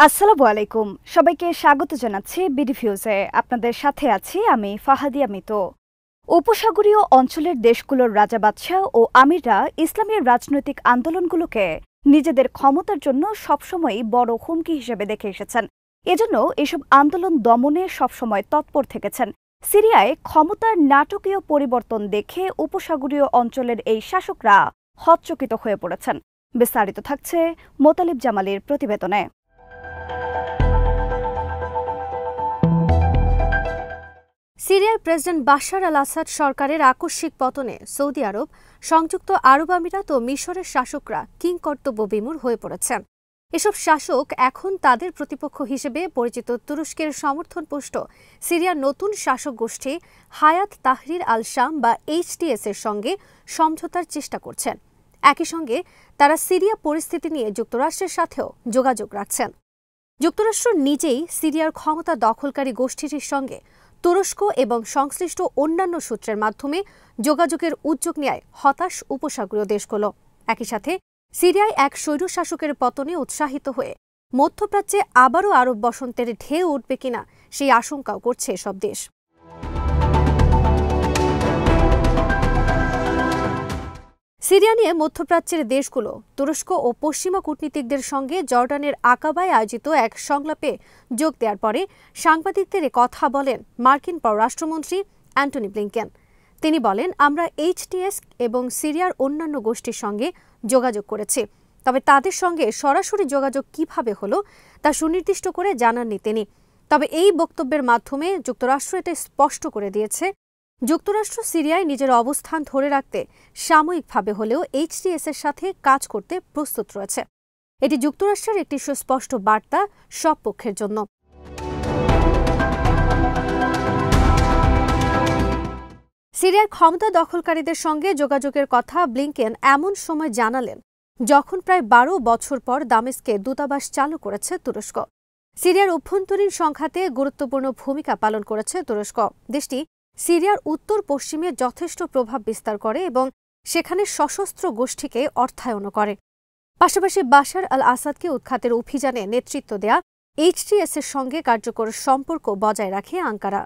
আসসালামু আলাইকুম। সবাইকে স্বাগত জানাচ্ছি বিডিভিউজে। আপনাদের সাথে আছি আমি ফাহাদিয়া মিতু। উপসাগরীয় অঞ্চলের দেশগুলোর রাজা বাদশাহ ও আমিররা ইসলামী রাজনৈতিক আন্দোলনগুলোকে নিজেদের ক্ষমতার জন্য সবসময়ই বড় হুমকি হিসেবে দেখে এসেছেন। এজন্য এসব আন্দোলন দমনে সবসময় তৎপর থেকেছেন। সিরিয়ায় ক্ষমতার নাটকীয় পরিবর্তন দেখে উপসাগরীয় অঞ্চলের এই শাসকরা হতচকিত হয়ে পড়েছেন। বিস্তারিত থাকছে মোতালিব জামালের প্রতিবেদনে। সিরিয়ার প্রেসিডেন্ট বাশার আল আসাদ সরকারের আকস্মিক পতনে সৌদি আরব, সংযুক্ত আরব আমিরাত ও মিশরের শাসকরা কিংকর্তব্য বিমূঢ় হয়ে পড়েছেন। এসব শাসক এখন তাদের প্রতিপক্ষ হিসেবে পরিচিত তুরস্কের সমর্থনপুষ্ট সিরিয়ার নতুন শাসক গোষ্ঠী হায়াত তাহরির আল শাম বা HTS এর সঙ্গে সমঝোতার চেষ্টা করছেন। একই সঙ্গে তারা সিরিয়া পরিস্থিতি নিয়ে যুক্তরাষ্ট্রের সাথেও যোগাযোগ রাখছেন। যুক্তরাষ্ট্র নিজেই সিরিয়ার ক্ষমতা দখলকারী গোষ্ঠীটির সঙ্গে তুরস্ক এবং সংশ্লিষ্ট অন্যান্য সূত্রের মাধ্যমে যোগাযোগের উদ্যোগ নেয় হতাশ উপসাগরীয় দেশগুলো। একই সাথে সিরিয়ায় এক স্বৈরশাসকের পতনে উৎসাহিত হয়ে মধ্যপ্রাচ্যে আবারও আরব বসন্তের ঢেউ উঠবে কিনা সেই আশঙ্কাও করছে এসব দেশ। সিরিয়া নিয়ে মধ্যপ্রাচ্যের দেশগুলো তুরস্ক ও পশ্চিমা কূটনীতিকদের সঙ্গে জর্ডানের আকাবায় আয়োজিত এক সংলাপে যোগ দেওয়ার পরে সাংবাদিকদের কথা বলেন মার্কিন পররাষ্ট্রমন্ত্রী অ্যান্টনি ব্লিংকেন। তিনি বলেন, আমরা HTS এবং সিরিয়ার অন্যান্য গোষ্ঠীর সঙ্গে যোগাযোগ করেছি, তবে তাদের সঙ্গে সরাসরি যোগাযোগ কিভাবে হলো তা সুনির্দিষ্ট করে জানাননি তিনি। তবে এই বক্তব্যের মাধ্যমে যুক্তরাষ্ট্র এটা স্পষ্ট করে দিয়েছে, যুক্তরাষ্ট্র সিরিয়ায় নিজের অবস্থান ধরে রাখতে সাময়িকভাবে হলেও HTS এর সাথে কাজ করতে প্রস্তুত রয়েছে। এটি যুক্তরাষ্ট্রের একটি সুস্পষ্ট বার্তা সব পক্ষের জন্য। সিরিয়ার ক্ষমতা দখলকারীদের সঙ্গে যোগাযোগের কথা ব্লিংকেন এমন সময় জানালেন যখন প্রায় 12 বছর পর দামেস্কে দূতাবাস চালু করেছে তুরস্ক। সিরিয়ার অভ্যন্তরীণ সংঘাতে গুরুত্বপূর্ণ ভূমিকা পালন করেছে তুরস্ক। দেশটি সিরিয়ার উত্তর পশ্চিমে যথেষ্ট প্রভাব বিস্তার করে এবং সেখানে সশস্ত্র গোষ্ঠীকে অর্থায়নও করে। পাশাপাশি বাশার আল আসাদকে উৎখাতের অভিযানে নেতৃত্ব দেয়া HTS এর সঙ্গে কার্যকর সম্পর্ক বজায় রাখে আঙ্কারা।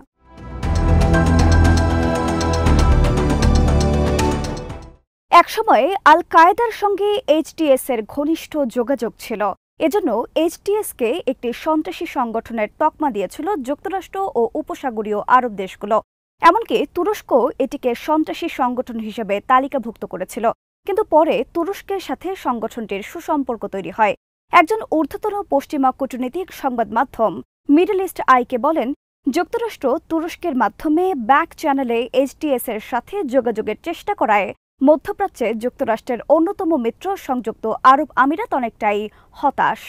একসময় আল কায়েদার সঙ্গে HTS এর ঘনিষ্ঠ যোগাযোগ ছিল। এজন্য HTS-কে একটি সন্ত্রাসী সংগঠনের তকমা দিয়েছিল যুক্তরাষ্ট্র ও উপসাগরীয় আরব দেশগুলো। এমনকি তুরস্ক এটিকে সন্ত্রাসী সংগঠন হিসেবে তালিকাভুক্ত করেছিল। কিন্তু পরে তুরস্কের সাথে সংগঠনটির সুসম্পর্ক তৈরি হয়। একজন ঊর্ধ্বতন পশ্চিমা কূটনীতিক সংবাদ মাধ্যম মিডল ইস্ট আইকে বলেন, যুক্তরাষ্ট্র তুরস্কের মাধ্যমে ব্যাক চ্যানেলে HTS এর সাথে যোগাযোগের চেষ্টা করায় মধ্যপ্রাচ্যে যুক্তরাষ্ট্রের অন্যতম মিত্র সংযুক্ত আরব আমিরাত অনেকটাই হতাশ।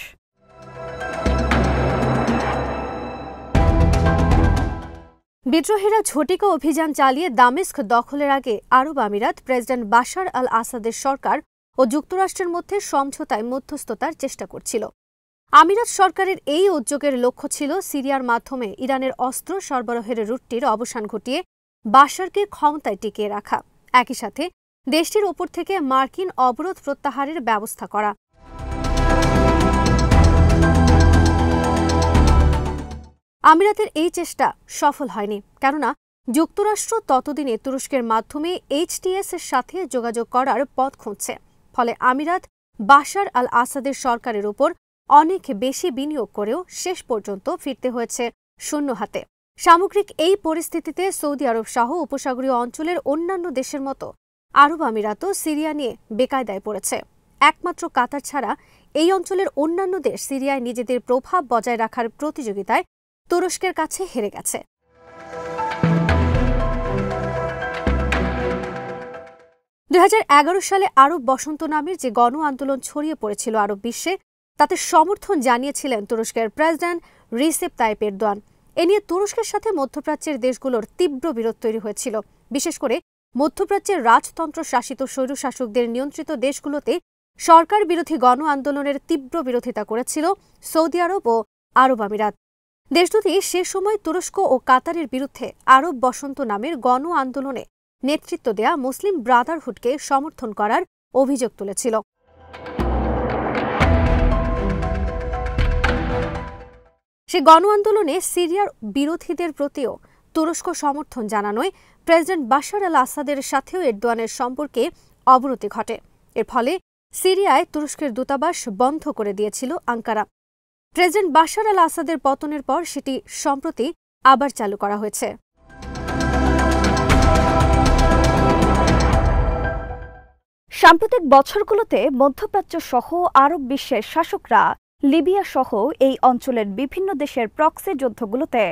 বিদ্রোহীরা ঝটিকা অভিযান চালিয়ে দামেস্ক দখলের আগে আরব আমিরাত প্রেসিডেন্ট বাশার আল আসাদের সরকার ও যুক্তরাষ্ট্রের মধ্যে সমঝোতায় মধ্যস্থতার চেষ্টা করছিল। আমিরাত সরকারের এই উদ্যোগের লক্ষ্য ছিল সিরিয়ার মাধ্যমে ইরানের অস্ত্র সরবরাহের রুটটির অবসান ঘটিয়ে বাশারকে ক্ষমতায় টিকিয়ে রাখা, একই সাথে দেশটির ওপর থেকে মার্কিন অবরোধ প্রত্যাহারের ব্যবস্থা করা। আমিরাতের এই চেষ্টা সফল হয়নি, কেননা যুক্তরাষ্ট্র ততদিনে তুরস্কের মাধ্যমে HTS এর সাথে যোগাযোগ করার পথ খুঁজছে। ফলে আমিরাত বাশার আল আসাদের সরকারের উপর অনেক বেশি বিনিয়োগ করেও শেষ পর্যন্ত ফিরতে হয়েছে শূন্য হাতে। সামগ্রিক এই পরিস্থিতিতে সৌদি আরব সহ উপসাগরীয় অঞ্চলের অন্যান্য দেশের মতো আরব আমিরাতও সিরিয়া নিয়ে বেকায়দায় পড়েছে। একমাত্র কাতার ছাড়া এই অঞ্চলের অন্যান্য দেশ সিরিয়ায় নিজেদের প্রভাব বজায় রাখার প্রতিযোগিতায় তুরস্কের কাছে হেরে গেছে। 2011 সালে আরব বসন্ত নামের যে গণ আন্দোলন ছড়িয়ে পড়েছিল আরব বিশ্বে, তাতে সমর্থন জানিয়েছিলেন তুরস্কের প্রেসিডেন্ট রিসেপ তাইপ এরদোয়ান। এ নিয়ে তুরস্কের সাথে মধ্যপ্রাচ্যের দেশগুলোর তীব্র বিরোধ তৈরি হয়েছিল। বিশেষ করে মধ্যপ্রাচ্যের রাজতন্ত্র শাসিত স্বৈরশাসকদের নিয়ন্ত্রিত দেশগুলোতে সরকার বিরোধী গণ আন্দোলনের তীব্র বিরোধিতা করেছিল সৌদি আরব ও আরব আমিরাত। দেশ দুটি সে সময় তুরস্ক ও কাতারের বিরুদ্ধে আরব বসন্ত নামের গণ আন্দোলনে নেতৃত্ব দেয়া মুসলিম ব্রাদারহুডকে সমর্থন করার অভিযোগ তুলেছিল। সে গণ আন্দোলনে সিরিয়ার বিরোধীদের প্রতিও তুরস্ক সমর্থন জানানোয় প্রেসিডেন্ট বাশার আল আসাদের সাথেও এরদোয়ানের সম্পর্কে অবনতি ঘটে। এর ফলে সিরিয়ায় তুরস্কের দূতাবাস বন্ধ করে দিয়েছিল আঙ্কারা। প্রেসিডেন্ট বাশার আল আসাদের পতনের পর সেটি সম্প্রতি আবার চালু করা হয়েছে। সাম্প্রতিক বছরগুলোতে মধ্যপ্রাচ্য সহ আরব বিশ্বের শাসকরা লিবিয়া সহ এই অঞ্চলের বিভিন্ন দেশের প্রক্সি যুদ্ধগুলোতে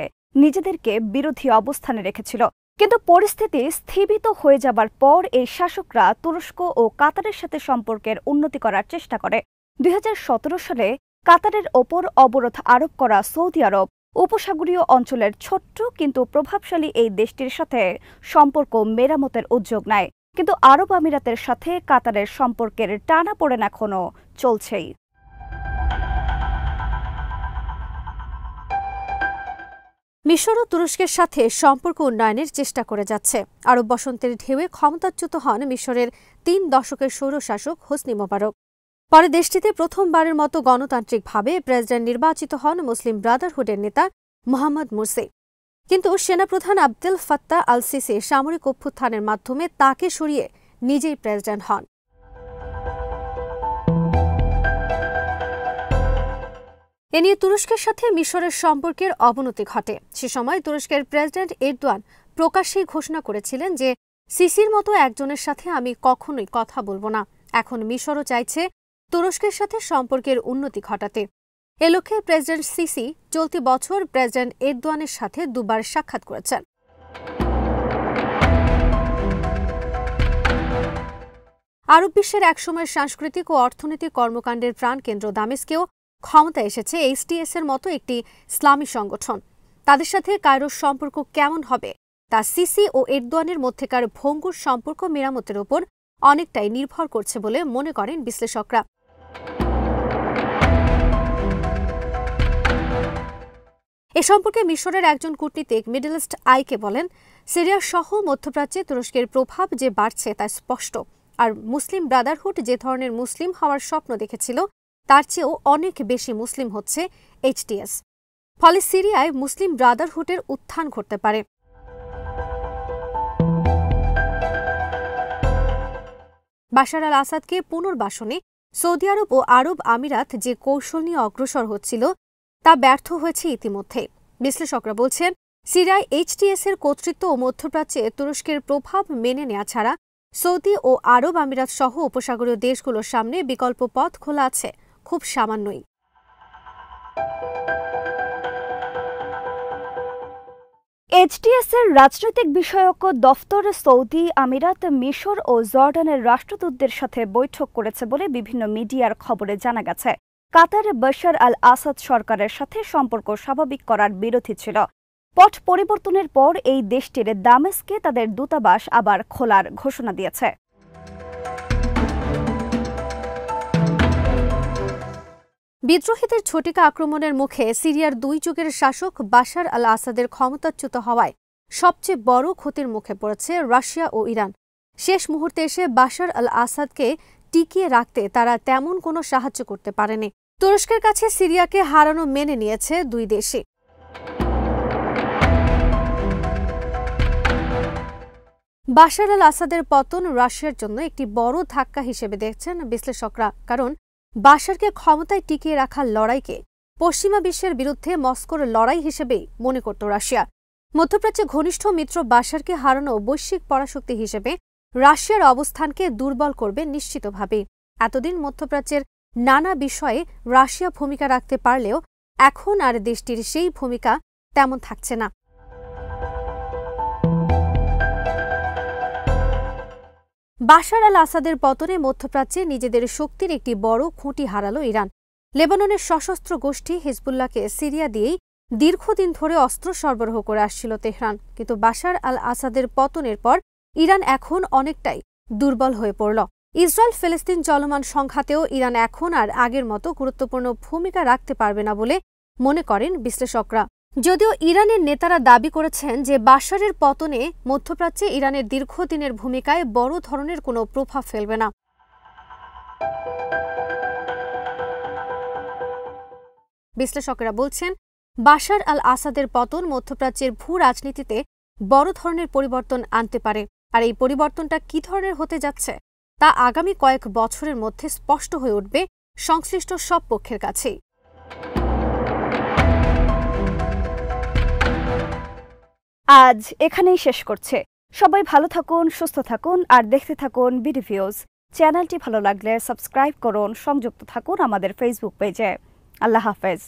নিজেদেরকে বিরোধী অবস্থানে রেখেছিল। কিন্তু পরিস্থিতি স্থিমিত হয়ে যাবার পর এই শাসকরা তুরস্ক ও কাতারের সাথে সম্পর্কের উন্নতি করার চেষ্টা করে। 2017 সালে কাতারের ওপর অবরোধ আরোপ করা সৌদি আরব উপসাগরীয় অঞ্চলের ছোট্ট কিন্তু প্রভাবশালী এই দেশটির সাথে সম্পর্ক মেরামতের উদ্যোগ নেয়। কিন্তু আরব আমিরাতের সাথে কাতারের সম্পর্কের টানাপোড়েন এখনো চলছেই। মিশরও তুরস্কের সাথে সম্পর্ক উন্নয়নের চেষ্টা করে যাচ্ছে। আরব বসন্তের ঢেউয়ে ক্ষমতাচ্যুত হন মিশরের 3 দশকের স্বৈরশাসক হোসনি মোবারক। পরে দেশটিতে প্রথমবারের মতো গণতান্ত্রিকভাবে প্রেসিডেন্ট নির্বাচিত হন মুসলিম ব্রাদারহুডের নেতা মোহাম্মদ মুরসি। কিন্তু সেনাপ্রধান আবদেল ফাত্তাহ আল সিসি সামরিক অভ্যুত্থানের মাধ্যমে তাকে সরিয়ে নিজেই প্রেসিডেন্ট হন। এ নিয়ে তুরস্কের সাথে মিশরের সম্পর্কের অবনতি ঘটে। সে সময় তুরস্কের প্রেসিডেন্ট এরদোয়ান প্রকাশ্যেই ঘোষণা করেছিলেন যে সিসির মতো একজনের সাথে আমি কখনোই কথা বলবো না। এখন মিশরও চাইছে তুরস্কের সাথে সম্পর্কের উন্নতি ঘটাতে। এ লক্ষ্যে প্রেসিডেন্ট সিসি চলতি বছর প্রেসিডেন্ট এরদোয়ানের সাথে দুবার সাক্ষাৎ করেছেন। আরব বিশ্বের একসময়ের সাংস্কৃতিক ও অর্থনৈতিক কর্মকাণ্ডের প্রাণকেন্দ্র দামেস্কেও ক্ষমতায় এসেছে এইচটিএস এর মতো একটি ইসলামী সংগঠন। তাদের সাথে কায়রোর সম্পর্ক কেমন হবে তা সিসি ও এরদোয়ানের মধ্যেকার ভঙ্গুর সম্পর্ক মেরামতের ওপর অনেকটাই নির্ভর করছে বলে মনে করেন বিশ্লেষকরা। এ সম্পর্কে মিশরের একজন কূটনীতিক মিডল ইস্ট আইকে বলেন, সিরিয়া সহ মধ্যপ্রাচ্যে তুরস্কের প্রভাব যে বাড়ছে তা স্পষ্ট। আর মুসলিম ব্রাদারহুড যে ধরনের মুসলিম হওয়ার স্বপ্ন দেখেছিল তার চেয়েও অনেক বেশি মুসলিম হচ্ছে এইচটিএস। ফলে সিরিয়ায় মুসলিম ব্রাদারহুডের উত্থান ঘটতে পারে। বাশার আল আসাদকে পুনর্বাসনে সৌদি আরব ও আরব আমিরাত যে কৌশল নিয়ে অগ্রসর হচ্ছিল তা ব্যর্থ হয়েছে ইতিমধ্যে। বিশ্লেষকরা বলছেন, সিরিয়ায় এইচটিএস এর কর্তৃত্ব ও মধ্যপ্রাচ্যে তুরস্কের প্রভাব মেনে নেওয়া ছাড়া সৌদি ও আরব আমিরাত সহ উপসাগরীয় দেশগুলোর সামনে বিকল্প পথ খোলা আছে খুব সামান্যই। এইচটিএস এর রাজনৈতিক বিষয়ক দফতর সৌদি আমিরাত, মিশর ও জর্ডানের রাষ্ট্রদূতদের সাথে বৈঠক করেছে বলে বিভিন্ন মিডিয়ার খবরে জানা গেছে। কাতার বাশার আল আসাদ সরকারের সাথে সম্পর্ক স্বাভাবিক করার বিরোধী ছিল। পট পরিবর্তনের পর এই দেশটির দামেস্কে তাদের দূতাবাস আবার খোলার ঘোষণা দিয়েছে। বিদ্রোহীদের ঝটিকা আক্রমণের মুখে সিরিয়ার 2 যুগের শাসক বাশার আল আসাদের ক্ষমতাচ্যুত হওয়ায় সবচেয়ে বড় ক্ষতির মুখে পড়েছে রাশিয়া ও ইরান। শেষ মুহূর্তে এসে বাশার আল আসাদকে টিকিয়ে রাখতে তারা তেমন কোনো সাহায্য করতে পারেনি। তুরস্কের কাছে সিরিয়াকে হারানো মেনে নিয়েছে 2 দেশই। বাশার আল আসাদের পতন রাশিয়ার জন্য একটি বড় ধাক্কা হিসেবে দেখছেন বিশ্লেষকরা। কারণ বাশারকে ক্ষমতায় টিকিয়ে রাখার লড়াইকে পশ্চিমা বিশ্বের বিরুদ্ধে মস্কোর লড়াই হিসেবেই মনে করত রাশিয়া। মধ্যপ্রাচ্যে ঘনিষ্ঠ মিত্র বাশারকে হারানো বৈশ্বিক পরাশক্তি হিসেবে রাশিয়ার অবস্থানকে দুর্বল করবে নিশ্চিতভাবেই। এতদিন মধ্যপ্রাচ্যের নানা বিষয়ে রাশিয়া ভূমিকা রাখতে পারলেও এখন আর দেশটির সেই ভূমিকা তেমন থাকছে না। বাশার আল আসাদের পতনে মধ্যপ্রাচ্যে নিজেদের শক্তির একটি বড় খুঁটি হারালো ইরান। লেবাননের সশস্ত্র গোষ্ঠী হিজবুল্লাহকে সিরিয়া দিয়েই দীর্ঘদিন ধরে অস্ত্র সরবরাহ করে আসছিল তেহরান। কিন্তু বাশার আল আসাদের পতনের পর ইরান এখন অনেকটাই দুর্বল হয়ে পড়ল। ইসরায়েল ফিলিস্তিন চলমান সংঘাতেও ইরান এখন আর আগের মতো গুরুত্বপূর্ণ ভূমিকা রাখতে পারবে না বলে মনে করেন বিশ্লেষকরা। যদিও ইরানের নেতারা দাবি করেছেন যে বাশারের পতনে মধ্যপ্রাচ্যে ইরানের দীর্ঘদিনের ভূমিকায় বড় ধরনের কোনো প্রভাব ফেলবে না। বিশ্লেষকেরা বলছেন, বাশার আল আসাদের পতন মধ্যপ্রাচ্যের ভূ রাজনীতিতে বড় ধরনের পরিবর্তন আনতে পারে, আর এই পরিবর্তনটা কি ধরনের হতে যাচ্ছে তা আগামী কয়েক বছরের মধ্যে স্পষ্ট হয়ে উঠবে সংশ্লিষ্ট সব পক্ষের কাছেই। আজ এখানেই শেষ করছে। সবাই ভালো থাকুন, সুস্থ থাকুন আর দেখতে থাকুন বিডি ভিউজ। চ্যানেলটি ভালো লাগলে সাবস্ক্রাইব করুন, সংযুক্ত থাকুন আমাদের ফেসবুক পেজে। আল্লাহ হাফেজ।